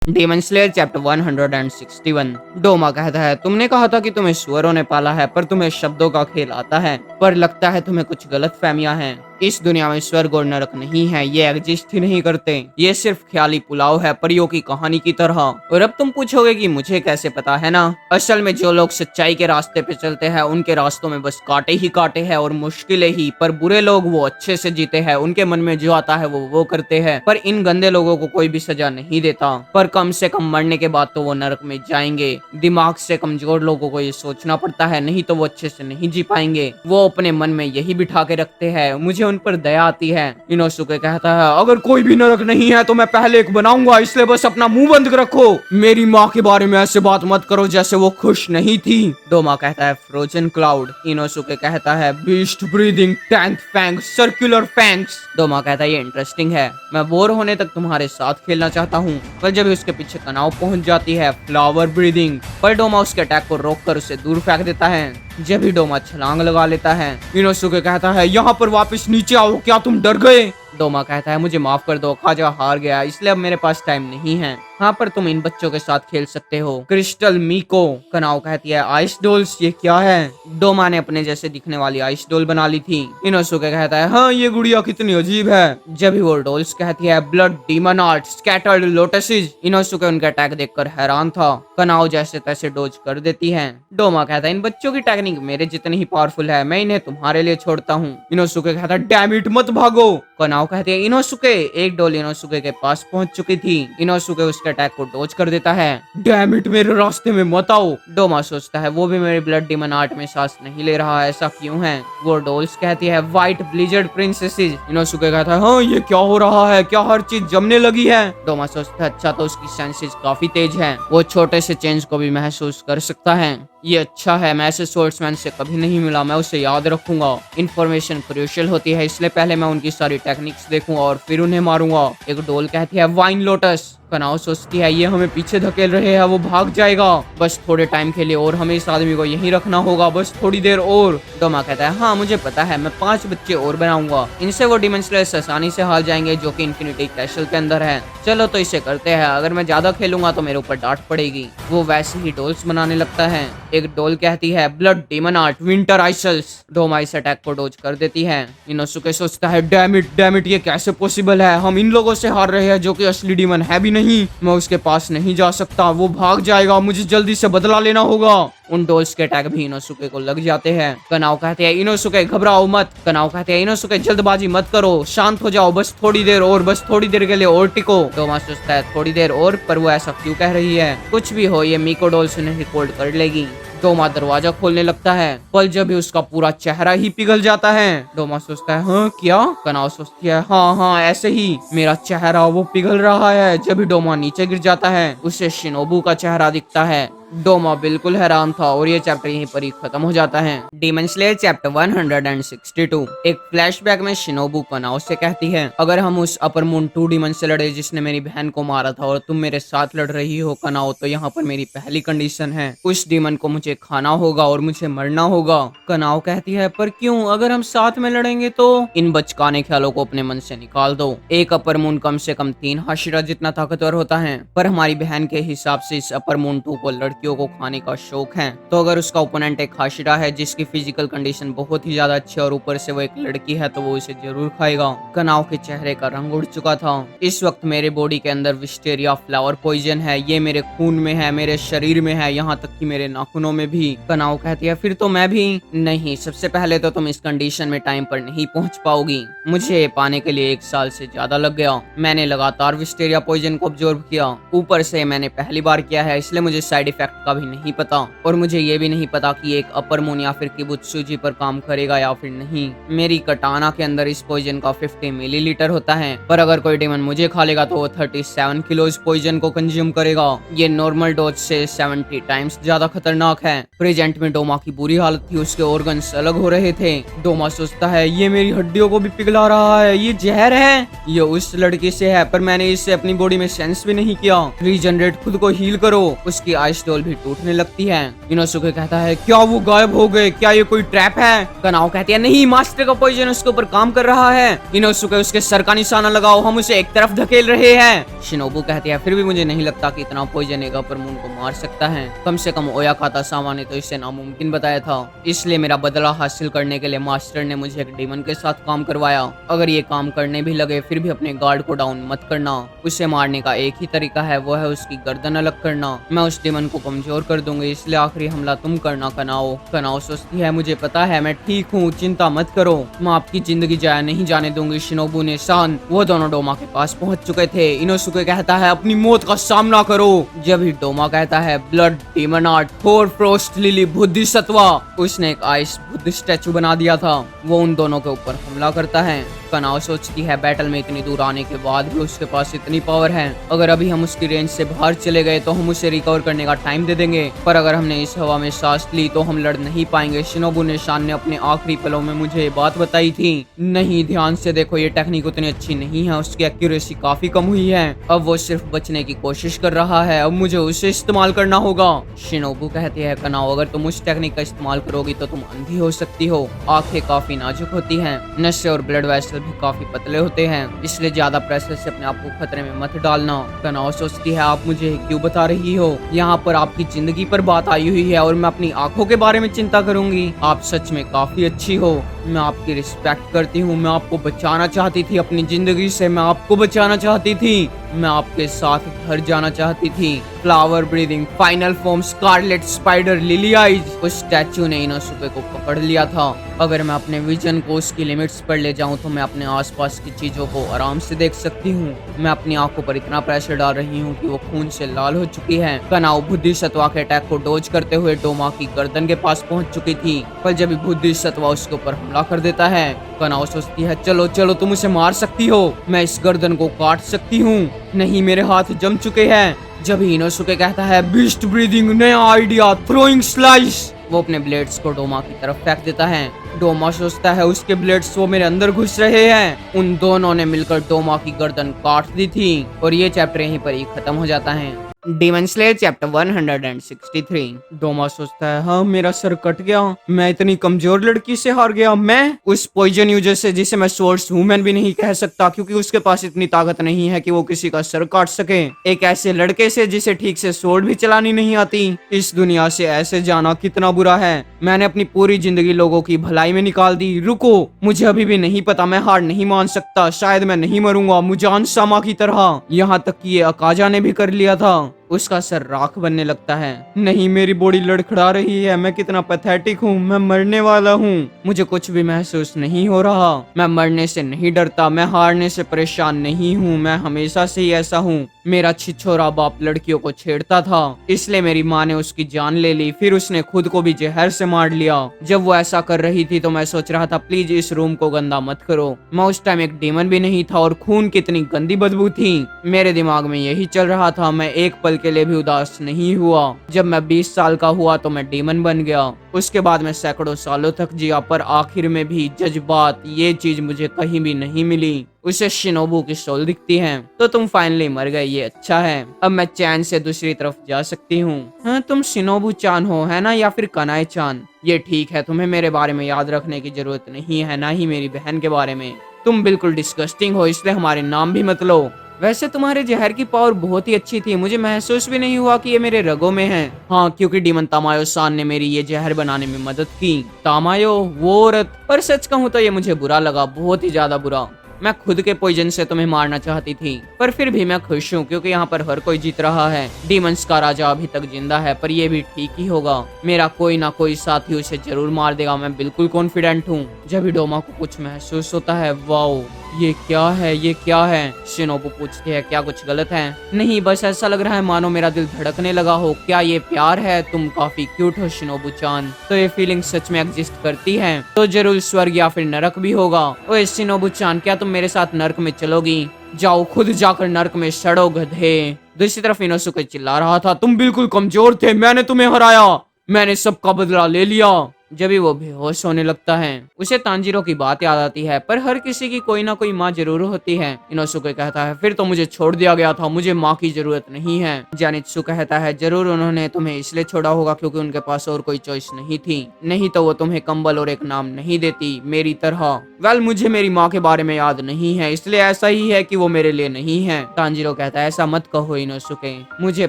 Daemon slayer chapter 161। Doma कहता है, तुमने कहा था कि तुम्हें सुअरों ने पाला है, पर तुम्हें शब्दों का खेल आता है। पर लगता है तुम्हें कुछ गलत फहमियां हैं। इस दुनिया में स्वर्ग और नरक नहीं है, ये एग्जिस्ट ही नहीं करते। ये सिर्फ ख्याली पुलाव है, परियों की कहानी की तरह। और अब तुम पूछोगे कि मुझे कैसे पता, है ना? असल में जो लोग सच्चाई के रास्ते पे चलते हैं, उनके रास्तों में बस कांटे ही कांटे हैं और मुश्किलें ही। पर बुरे लोग वो अच्छे से जीते हैं, उनके मन में जो आता है वो करते हैं। पर इन गंदे लोगों को कोई भी सजा नहीं देता, पर कम से कम मरने के बाद तो वो नरक में जाएंगे। दिमाग से कमजोर लोगों को ये सोचना पड़ता है, नहीं तो वो अच्छे से नहीं जी पाएंगे। वो अपने मन में यही बिठा के रखते हैं। मुझे उन पर दया आती है। इनोसुके कहता है, अगर कोई भी नरक नहीं है तो मैं पहले एक बनाऊंगा, इसलिए बस अपना मुंह बंद रखो। मेरी माँ के बारे में ऐसे बात मत करो जैसे वो खुश नहीं थी। डोमा कहता है, फ्रोजन क्लाउड। इनोसुके कहता है, beast breathing 10th fang circular fangs. Doma कहता है, ये इंटरेस्टिंग है। मैं बोर होने तक तुम्हारे साथ खेलना चाहता हूँ। पर जब उसके पीछे कनाव पहुंच जाती है, फ्लावर ब्रीदिंग। पर डोमा उसके अटैक को रोककर उसे दूर फेंक देता है। जब ही डोमा छलांग लगा लेता है, इनोसुके कहता है, यहाँ पर वापस नीचे आओ, क्या तुम डर गए? डोमा कहता है, मुझे माफ कर दो, खाजा हार गया, इसलिए अब मेरे पास टाइम नहीं है। हाँ, पर तुम इन बच्चों के साथ खेल सकते हो। क्रिस्टल मीको। कनाव कहती है, आइस डोल्स, ये क्या है? डोमा ने अपने जैसे दिखने वाली आइस डोल बना ली थी। इनोसुके कहता है, हाँ, ये गुड़िया कितनी अजीब है। जब ही वो डोल्स कहती है, blood demon art scattered lotuses. Inosuke उनका अटैक देखकर हैरान था। कनाव जैसे तैसे डोज कर देती है। डोमा कहता है, इन बच्चों की टेक्निक मेरे जितनी ही पावरफुल है, मैं इन्हें तुम्हारे लिए छोड़ता हूँ। इनोसुके कहता है, डैम इट, मत भागो। कनाव कहती है, इनोसुके। एक डोल इनोसुके के पास पहुंच चुकी थी। इनोसुके उसके अटैक को डोज कर देता है। डैम इट, मेरे रास्ते में मत आओ। डोमा सोचता है, वो भी मेरे ब्लड डीमन आर्ट में सांस नहीं ले रहा है, ऐसा क्यों है? वो डोल्स कहती है, व्हाइट ब्लिजर्ड प्रिंसेसेस। इनोसुके कहता है, हाँ, ये क्या हो रहा है? क्या हर चीज जमने लगी है? डोमा सोचता है, अच्छा तो उसकी सेंसेस काफी तेज है, वो छोटे से चेंज को भी महसूस कर सकता है। ये अच्छा है, मैं ऐसे सोर्समैन से कभी नहीं मिला, मैं उसे याद रखूंगा। इन्फॉर्मेशन क्रूशियल होती है, इसलिए पहले मैं उनकी सारी टेक्निक्स देखूंगा और फिर उन्हें मारूंगा। एक डोल कहती है, वाइन लोटस। कनाव सोचती है, ये हमें पीछे धकेल रहे हैं, वो भाग जाएगा। बस थोड़े टाइम के लिए और हमें इस आदमी को यहीं रखना होगा, बस थोड़ी देर और। डोमा कहता है, हाँ, मुझे पता है, मैं 5 बच्चे और बनाऊंगा, इनसे वो डिमन स्लेयर्स आसानी से हार जाएंगे, जो कि इन्फिनिटी कैसल के अंदर है। चलो तो इसे करते हैं, अगर मैं ज्यादा खेलूंगा तो मेरे ऊपर डांट पड़ेगी। वो वैसे ही डोल्स बनाने लगता है। एक डोल कहती है, blood demon art winter icicles. Douma इस अटैक को डोज कर देती है। इनोसुके सोचता है, डैम इट, ये कैसे पॉसिबल है? हम इन लोगों से हार रहे हैं जो कि असली डीमन है भी नहीं। मैं उसके पास नहीं जा सकता, वो भाग जाएगा, मुझे जल्दी से बदला लेना होगा। उन डोल्स के अटैक भी इनोसुके को लग जाते हैं। कनाव कहते हैं, इनोसुके घबराओ मत। कनाव कहते हैं, इनोसुके जल्दबाजी मत करो, शांत हो जाओ, बस थोड़ी देर और, बस थोड़ी देर के लिए और टिको। डोमा सोचता है, थोड़ी देर और, पर वो ऐसा क्यों कह रही है? कुछ भी हो, ये मीको डोल्स उन्हें रिकॉर्ड कर लेगी। डोमा दरवाजा खोलने लगता है, पर जब भी उसका पूरा चेहरा ही पिघल जाता है। डोमा सोचता है, हाँ क्या? कनाव सोचती है, हाँ, ऐसे ही मेरा चेहरा वो पिघल रहा है। जब भी डोमा नीचे गिर जाता है, उसे शिनोबू का चेहरा दिखता है। डोमा बिल्कुल हैरान था और ये चैप्टर यहीं पर ही खत्म हो जाता है। Demon slayer chapter 162। एक फ्लैशबैक में शिनोबू कनाव से कहती है, अगर हम उस अपर मून 2 डीमन से लड़े जिसने मेरी बहन को मारा था और तुम मेरे साथ लड़ रही हो कनाव, तो यहाँ पर मेरी पहली कंडीशन है, उस डीमन को मुझे खाना होगा और मुझे मरना होगा। कनाव कहती है, पर क्यों? अगर हम साथ में लड़ेंगे तो? इन बचकाने ख्यालों को अपने मन से निकाल दो। एक अपर मून कम से कम 3 हाशिरा जितना ताकतवर होता है, पर हमारी बहन के हिसाब से इस अपर मून 2 को लड़कियों को खाने का शौक है। तो अगर उसका ओपोनेंट एक हाशिरा है जिसकी फिजिकल कंडीशन बहुत ही ज्यादा अच्छी है और ऊपर से वो एक लड़की है, तो वो इसे जरूर खाएगा। कनाव के चेहरे का रंग उड़ चुका था। इस वक्त मेरे बॉडी के अंदर विस्टेरिया फ्लावर पॉइजन है, ये मेरे खून में है, मेरे शरीर में है, यहाँ तक कि मेरे नाखूनों में भी। कनाव कहती है, फिर तो मैं भी नहीं। सबसे पहले तो तुम इस कंडीशन में टाइम पर नहीं पहुंच पाओगी। मुझे पाने के लिए 1 साल से ज्यादा लग गया। मैंने लगातार विस्टेरिया पॉइजन को ऑब्जर्व किया। ऊपर से मैंने पहली बार किया है, इसलिए मुझे साइड इफेक्ट का भी नहीं पता। और मुझे ये भी नहीं पता कि एक अपर मून या फिर किबुत्सुजी पर काम करेगा या फिर नहीं। मेरी कटाना के अंदर इस पॉइजन का 50 मिलीलीटर होता है, पर अगर कोई डेमन मुझे खा लेगा तो वो 37 किलो इस पॉइजन को कंज्यूम करेगा। ये नॉर्मल डोज से 70 टाइम्स ज्यादा खतरनाक है। है। प्रेजेंट में डोमा की बुरी हालत थी, उसके ऑर्गन्स अलग हो रहे थे। डोमा सोचता है ये मेरी हड्डियों को भी पिघला रहा है, ये जहर है, ये उस लड़की से है, पर मैंने इसे अपनी बॉडी में सेंस भी नहीं किया। रीजनरेट, खुद को हील करो। उसकी आइस डॉल भी टूटने लगती है। इनोसुके कहता है क्या वो गायब हो गए, क्या ये कोई ट्रैप है? कनाओ कहती है नहीं, मास्टर का पॉइजन उसके ऊपर काम कर रहा है। इनोसुके उसके सर का निशाना लगाओ, हम उसे एक तरफ धकेल रहे हैं। शिनोबू कहती है फिर भी मुझे नहीं लगता कि इतना पॉइजन एक अपर मून को मार सकता है। कम से कम ओयाकाता सामा ने तो इसे नामुमकिन बताया था, इसलिए मेरा बदला हासिल करने के लिए मास्टर ने मुझे एक डीमन के साथ काम करवाया। अगर ये काम करने भी लगे फिर भी अपने गार्ड को डाउन मत करना। उसे मारने का एक ही तरीका है, वो है उसकी गर्दन अलग करना। मैं उस डीमन को कमजोर कर दूंगी, इसलिए आखिरी हमला तुम करना कनाओ। कनाओ सोचती है मुझे पता है, मैं ठीक हूँ, चिंता मत करो, मैं आपकी जिंदगी जाया नहीं जाने दूंगी। शिनोबू ने सान, वो दोनों डोमा के पास पहुंच चुके थे। इनोसुके कहता है अपनी मौत का सामना करो। जब ही डोमा कहता है blood demon art for frost lily बुद्धिसत्वा, उसने एक आइस बुद्ध स्टैचू बना दिया था, वो उन दोनों के ऊपर हमला करता है। कनाओ सोचती है बैटल में इतनी दूर आने के बाद भी उसके पास इतनी पावर है, अगर अभी हम उसकी रेंज से बाहर चले गए तो हम उसे रिकवर करने का टाइम दे देंगे, पर अगर हमने इस हवा में सांस ली तो हम लड़ नहीं पाएंगे। शिनोबू ने शान ने अपने आखिरी पलों में मुझे ये बात बताई थी। नहीं, ध्यान से देखो, ये टेक्निक उतनी अच्छी नहीं है, उसकी एक्यूरेसी काफी कम हुई है। अब वो सिर्फ बचने की कोशिश कर रहा है, अब मुझे उसे इस्तेमाल करना होगा। शिनोबू कहती है कनाओ अगर तुम उस टेक्निक का इस्तेमाल करोगी तो तुम अंधी हो सकती हो। आंखें काफी नाजुक होती हैं, नशे और ब्लड वेसल भी काफी पतले होते हैं, इसलिए ज्यादा प्रेशर से अपने आप को खतरे में मत डालना। कनाओ सोचती है आप मुझे क्यों बता रही हो, यहाँ पर आपकी जिंदगी पर बात आई हुई है और मैं अपनी आंखों के बारे में चिंता करूंगी। आप सच में काफी अच्छी हो, मैं आपकी रिस्पेक्ट करती हूँ, मैं आपको बचाना चाहती थी अपनी जिंदगी से, मैं आपको बचाना चाहती थी, मैं आपके साथ घर जाना चाहती थी। Flower breathing final form scarlet spider lily eyes. उस स्टैचू ने इनोसुके को पकड़ लिया था। अगर मैं अपने विजन को उसकी लिमिट्स पर ले जाऊं तो मैं अपने आसपास की चीजों को आराम से देख सकती हूँ। मैं अपनी आंखों पर इतना प्रेशर डाल रही हूँ कि वो खून से लाल हो चुकी है। कनाओ बुद्धिसत्वा के अटैक को डोज करते हुए डोमा की गर्दन के पास पहुंच चुकी थी, पर जब बुद्धिसत्वा उसके ऊपर हमला कर देता है, कनाओ सोचती है चलो चलो तुम उसे मार सकती हो, मैं इस गर्दन को काट सकती हूँ। नहीं, मेरे हाथ जम चुके हैं। जब इनोसुके कहता है बीस्ट ब्रीदिंग नया आइडिया थ्रोइंग स्लाइस, वो अपने ब्लेड्स को डोमा की तरफ फेंक देता है। डोमा सोचता है उसके ब्लेड्स वो मेरे अंदर घुस रहे हैं। उन दोनों ने मिलकर डोमा की गर्दन काट दी थी और ये चैप्टर यहीं पर ही खत्म हो जाता है। Demon slayer chapter 163। डोमा सोचता है हाँ मेरा सर कट गया, मैं इतनी कमजोर लड़की से हार गया, मैं उस पॉइजन यूजर से जिसे मैं सोर्स वुमेन भी नहीं कह सकता क्योंकि उसके पास इतनी ताकत नहीं है कि वो किसी का सर काट सके, एक ऐसे लड़के से जिसे ठीक से स्वॉर्ड भी चलानी नहीं आती। इस दुनिया से ऐसे जाना कितना बुरा है। मैंने अपनी पूरी जिंदगी लोगों की भलाई में निकाल दी। रुको, मुझे अभी भी नहीं पता, मैं हार नहीं मान सकता, शायद मैं नहीं मरूंगा मुजान सामा की तरह। यहाँ तक कि ये अकाजा ने भी कर लिया था। उसका सर राख बनने लगता है। नहीं, मेरी बॉडी लड़खड़ा रही है, मैं कितना पैथेटिक हूँ, मैं मरने वाला हूँ, मुझे कुछ भी महसूस नहीं हो रहा। मैं मरने से नहीं डरता, मैं हारने से परेशान नहीं हूँ, मैं हमेशा से ही ऐसा हूँ। मेरा छिछोरा बाप लड़कियों को छेड़ता था, इसलिए मेरी माँ ने उसकी जान ले ली, फिर उसने खुद को भी जहर से मार लिया। जब वो ऐसा कर रही थी तो मैं सोच रहा था प्लीज इस रूम को गंदा मत करो। मैं उस टाइम एक डीमन भी नहीं था और खून की इतनी गंदी बदबू थी। मेरे दिमाग में यही चल रहा था। मैं एक पल के लिए भी उदास नहीं हुआ। जब मैं 20 साल का हुआ तो मैं डीमन बन गया। उसके बाद मैं सैकड़ों सालों तक जिया, पर आखिर में भी जज्बात ये चीज मुझे कहीं भी नहीं मिली। उसे शिनोबू की सोल दिखती है। तो तुम फाइनली मर गए, ये अच्छा है, अब मैं चैन से दूसरी तरफ जा सकती हूँ। हाँ, तुम शिनोबू चान हो है ना, या फिर कनाए चान? ये ठीक है, तुम्हें मेरे बारे में याद रखने की जरूरत नहीं है, ना ही मेरी बहन के बारे में। तुम बिल्कुल डिस्गस्टिंग हो, इसलिए हमारे नाम भी मत लो। वैसे तुम्हारे जहर की पावर बहुत ही अच्छी थी, मुझे महसूस भी नहीं हुआ कि ये मेरे रगों में है। हाँ, क्योंकि डीमन तामायो सान ने मेरी ये जहर बनाने में मदद की। तामायो, वो औरत। पर सच कहूँ तो ये मुझे बुरा लगा, बहुत ही ज्यादा बुरा। मैं खुद के पॉइजन से तुम्हें मारना चाहती थी, पर फिर भी मैं खुश हूँ क्योंकि यहाँ पर हर कोई जीत रहा है। डीमंस का राजा अभी तक जिंदा है, पर ये भी ठीक ही होगा। मेरा कोई ना कोई साथी उसे जरूर मार देगा, मैं बिल्कुल कॉन्फिडेंट हूँ। जब ही डोमा को कुछ महसूस होता है, वाओ ये क्या है, ये क्या है? शिनोबू पूछती है क्या कुछ गलत है? नहीं, बस ऐसा लग रहा है मानो मेरा दिल धड़कने लगा हो। क्या ये प्यार है? तुम काफी क्यूट हो शिनोबू चान। तो ये फीलिंग सच में एग्जिस्ट करती है तो जरूर स्वर्ग या फिर नरक भी होगा। ओए शिनोबू चान, क्या तुम मेरे साथ नरक में चलोगी? जाओ, खुद जाकर नरक में सड़ो गधे। दूसरी तरफ इनोसुके चिल्ला रहा था, तुम बिल्कुल कमजोर थे, मैंने तुम्हें हराया, मैंने सबका बदला ले लिया। जब भी वो बेहोश होने लगता है उसे तांजीरो की बात याद आती है, पर हर किसी की कोई ना कोई माँ जरूर होती है। इनोसुके कहता है फिर तो मुझे छोड़ दिया गया था, मुझे माँ की जरूरत नहीं है। जानित्सु कहता है जरूर उन्होंने तुम्हें इसलिए छोड़ा होगा क्योंकि उनके पास और कोई चॉइस नहीं थी, नहीं तो वो तुम्हें कंबल और एक नाम नहीं देती मेरी तरह। वेल मुझे मेरी माँ के बारे में याद नहीं है, इसलिए ऐसा ही है कि वो मेरे लिए नहीं है। तांजीरो कहता है ऐसा मत कहो इनोसुके, मुझे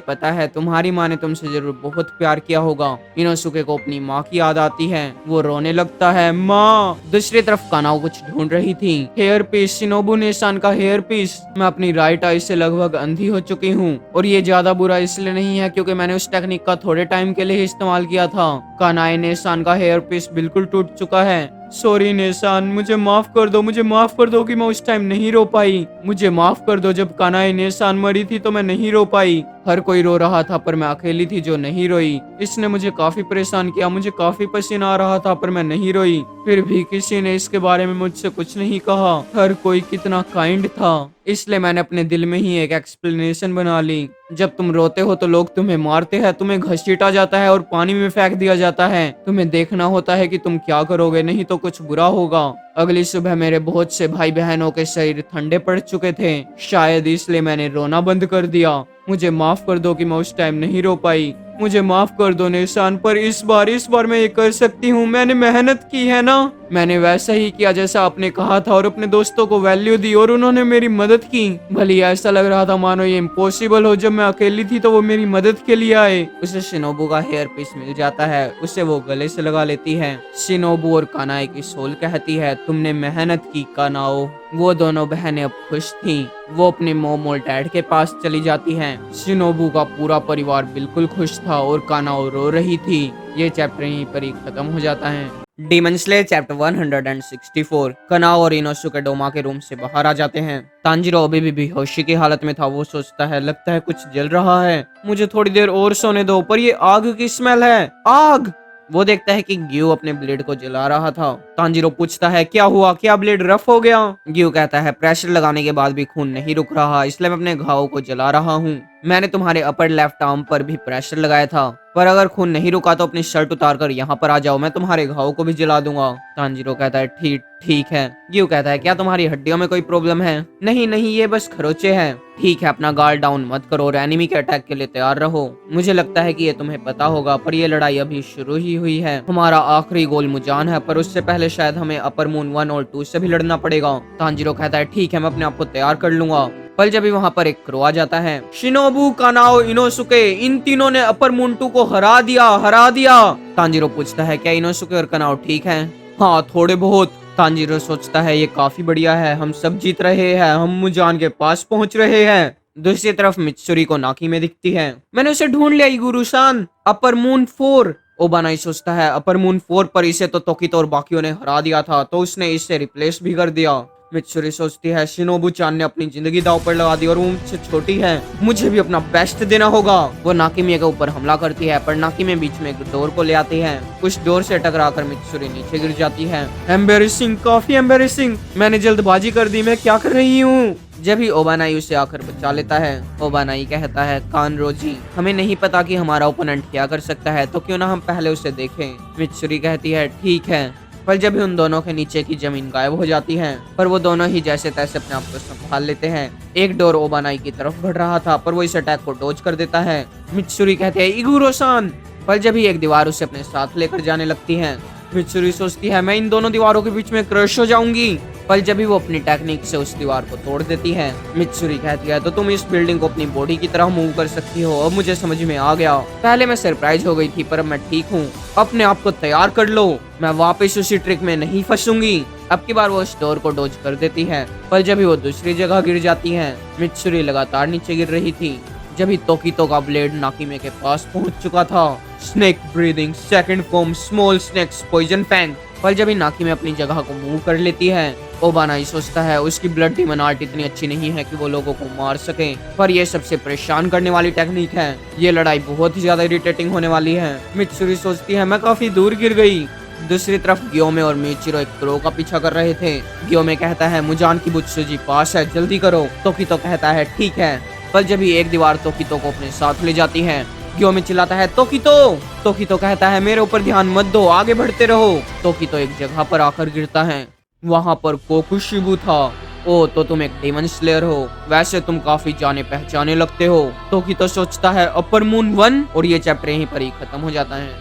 पता है तुम्हारी माँ ने तुमसे जरूर बहुत प्यार किया होगा। इनोसुके को अपनी माँ की याद आती है, वो रोने लगता है माँ। दूसरी तरफ कानाओ कुछ ढूंढ रही थी। हेयर पीस, शिनोबू नेसान का हेयर पीस। मैं अपनी राइट आई से लगभग अंधी हो चुकी हूँ और ये ज्यादा बुरा इसलिए नहीं है क्योंकि मैंने उस टेक्निक का थोड़े टाइम के लिए ही इस्तेमाल किया था। कानाए नेसान का हेयर पीस बिल्कुल टूट चुका है। सॉरी नेसान, मुझे माफ कर दो, मुझे माफ कर दो कि मैं उस टाइम नहीं रो पाई। मुझे माफ कर दो, जब कानाए नेसान मरी थी तो मैं नहीं रो पाई। हर कोई रो रहा था पर मैं अकेली थी जो नहीं रोई। इसने मुझे काफी परेशान किया, मुझे काफी पसीना आ रहा था पर मैं नहीं रोई। फिर भी किसी ने इसके बारे में मुझसे कुछ नहीं कहा। हर कोई कितना काइंड था, इसलिए मैंने अपने दिल में ही एक एक्सप्लेनेशन बना ली। जब तुम रोते हो तो लोग तुम्हें मारते हैं, तुम्हें घसीटा जाता है और पानी में फेंक दिया जाता है। तुम्हें देखना होता है कि तुम क्या करोगे, नहीं तो कुछ बुरा होगा। अगली सुबह मेरे बहुत से भाई बहनों के शरीर ठंडे पड़ चुके थे, शायद इसलिए मैंने रोना बंद कर दिया। मुझे माफ कर दो कि मैं उस टाइम नहीं रो पाई। मुझे माफ कर दो निशान, पर इस बार मैं ये कर सकती हूँ। मैंने मेहनत की है ना, मैंने वैसा ही किया जैसा आपने कहा था और अपने दोस्तों को वैल्यू दी और उन्होंने मेरी मदद की। भले ऐसा लग रहा था मानो ये इम्पॉसिबल हो, जब मैं अकेली थी तो वो मेरी मदद के लिए आए। उसे शिनोबू का हेयर पीस मिल जाता है, उसे वो गले से लगा लेती है। शिनोबू और कानाए की सोल कहती है तुमने मेहनत की कानाओ। वो दोनों बहनें अब खुश थीं। वो अपने मॉम और डैड के पास चली जाती हैं। शिनोबू का पूरा परिवार बिल्कुल खुश था और कानाओ रो रही थी। ये चैप्टर यहीं पर ही खत्म हो जाता है। Demon slayer chapter 164। कानाओ और इनोसुके डोमा के रूम से बाहर आ जाते हैं। तांजीरो अभी भी बेहोशी की हालत में था। वो सोचता है लगता है कुछ जल रहा है, मुझे थोड़ी देर और सोने दो। पर ये आग की स्मेल है, आग। वो देखता है कि ग्यू अपने ब्लेड को जला रहा था। तांजीरो पूछता है क्या हुआ, क्या ब्लेड रफ हो गया? ग्यू कहता है प्रेशर लगाने के बाद भी खून नहीं रुक रहा, इसलिए मैं अपने घाव को जला रहा हूँ। मैंने तुम्हारे अपर लेफ्ट आर्म पर भी प्रेशर लगाया था, पर अगर खून नहीं रुका तो अपनी शर्ट उतार कर यहाँ पर आ जाओ, मैं तुम्हारे घाव को भी जला दूंगा। तांजीरो कहता है ठीक है। ग्यू कहता है क्या तुम्हारी हड्डियों में कोई प्रॉब्लम है? नहीं नहीं, ये बस खरोचे हैं। ठीक है, अपना गार्ड डाउन मत करो और एनिमी के अटैक के लिए तैयार रहो। मुझे लगता है कि ये तुम्हें पता होगा, पर ये लड़ाई अभी शुरू ही हुई है। हमारा आखिरी गोल मुजान है, पर उससे पहले शायद हमें अपर मून 1 और 2 से भी लड़ना पड़ेगा। तांजीरो कहता है ठीक है, मैं अपने आप को तैयार कर लूंगा। पल जब वहाँ पर एक क्रो आ जाता है। शिनोबू, कानाओ, इनोसुके, इन तीनों ने अपर मून 2 को हरा दिया। तांजीरो पूछता है क्या इनोसुके और कानाओ ठीक हैं? हाँ, थोड़े बहुत। तांजीरो सोचता है ये काफी बढ़िया है, हम सब जीत रहे हैं, हम मुजान के पास पहुंच रहे हैं। दूसरी तरफ मित्सुरी को नाकी में दिखती है। मैंने उसे ढूंढ लिया इगुरुसान, अपर मून 4। ओबानाई सोचता है अपर मून 4 पर इसे तो तोकितो और बाकियों ने हरा दिया था, तो उसने इसे रिप्लेस भी कर दिया। मित्सुरी सोचती है शिनोबू चान ने अपनी जिंदगी दांव पर लगा दी और वो मुझसे छोटी है, मुझे भी अपना बेस्ट देना होगा। वो नाकिमिया के ऊपर हमला करती है, पर नाकिमिया बीच में एक डोर को ले आती है। उस डोर से टकराकर मित्सुरी नीचे गिर जाती है। एम्बेरेसिंग, काफी एम्बेरेसिंग। मैंने जल्दबाजी कर दी, मैं क्या कर रही हूँ? जब ही ओबानाई उसे आकर बचा लेता है। ओबानाई कहता है कानरोजी, हमें नहीं पता कि हमारा ओपोनेंट क्या कर सकता है, तो क्यों ना हम पहले उसे देखें। मित्सुरी कहती है ठीक है। पर जब ही उन दोनों के नीचे की जमीन गायब हो जाती है, पर वो दोनों ही जैसे तैसे अपने आप को संभाल लेते हैं। एक डोर ओबानाई की तरफ बढ़ रहा था, पर वो इस अटैक को डोज कर देता है। मित्सुरी कहते हैं इगुरो-सान। पर जब ही एक दीवार उसे अपने साथ लेकर जाने लगती है। मित्सुरी सोचती है मैं इन दोनों दीवारों के बीच में क्रश हो जाऊंगी। पर जब भी वो अपनी टेक्निक से उस दीवार को तोड़ देती है। मित्सुरी कहती है तो तुम इस बिल्डिंग को अपनी बॉडी की तरह मूव कर सकती हो, अब मुझे समझ में आ गया। पहले मैं सरप्राइज हो गई थी, पर अब मैं ठीक हूँ। अपने आप को तैयार कर लो, मैं वापस उसी ट्रिक में नहीं फंसूंगी। अब की बार वो उस डोर को डोज कर देती है। पर जब भी वो दूसरी जगह गिर जाती है। मित्सुरी लगातार नीचे गिर रही थी। जब ही तोकितो का ब्लेड नाकिमे के पास पहुंच चुका था। Snake breathing, second form, small snakes, poison fang. पर जब ही नाकिमे अपनी जगह को मूव कर लेती है। ओबानाई सोचता है उसकी ब्लड डीमन आर्ट इतनी अच्छी नहीं है कि वो लोगों को मार सके, पर ये सबसे परेशान करने वाली टेक्निक है। ये लड़ाई बहुत ही ज्यादा इरिटेटिंग होने वाली है। मित्सुरी सोचती है मैं काफी दूर गिर गई। दूसरी तरफ ग्योमे और मिचिरो एक क्रो का पीछा कर रहे थे। ग्योमे कहता है मुजान की बुत्सुजी पास है, जल्दी करो। तोकितो कहता है ठीक है। पर जब ही एक दीवार तोकितो को अपने साथ ले जाती है। ग्योमी चिल्लाता है तोकितो कहता है मेरे ऊपर ध्यान मत दो, आगे बढ़ते रहो। तोकितो एक जगह पर आकर गिरता है, वहाँ पर कोकुशिबू था। ओ तो तुम एक डेमन स्लेयर हो, वैसे तुम काफी जाने पहचाने लगते हो। तोकितो सोचता है अपर मून 1 और ये चैप्टर यहीं पर ही खत्म हो जाता है।